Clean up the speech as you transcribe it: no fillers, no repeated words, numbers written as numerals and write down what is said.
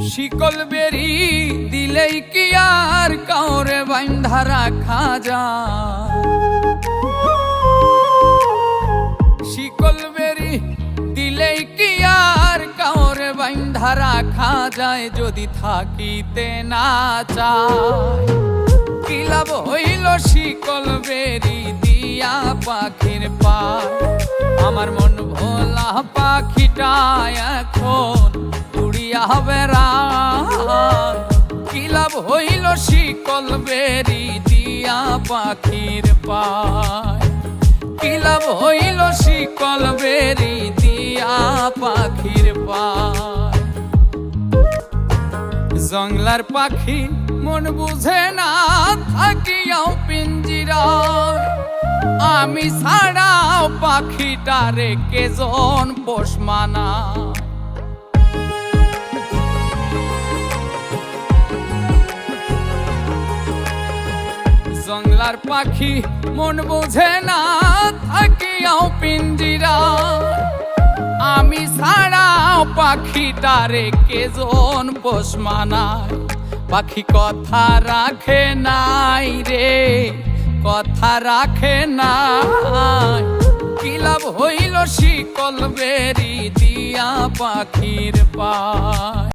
শিকল বেরি দিলেই কি আর কাউরে বাঁধা রাখা যায়? শিকল বেরি দিলেই কি আর কাউরে বাঁধা রাখা যায়? যদি থাকিতে না চায় কি লাভ হইল শিকল বেরি দিয়া পাখির পায়? আমার মন ভোলা পাখিটা এখন উড়িয়া বেড়ায়। কি লাভ হইল শিকল বেরি দিয়া পাখির পায়? কি লাভ হইল শিকল বেরি দিয়া পাখির পায়? জংলার পাখি মন বুঝে না থাকিয়াও পিঞ্জিরায়, আমি ছাড়াও পাখিটারে কেজন পোষ মানায়? জংলার পাখি মন বুঝে না থাকিয়াও পিঞ্জিরায়, আমি ছাড়াও পাখিটারে কেজন পোষ মানায়? পাখি কথা রাখে নাই রে, কথা রাখে নাই। কি লাভ হইল শিকল বেরি দিয়া পাখির পায়?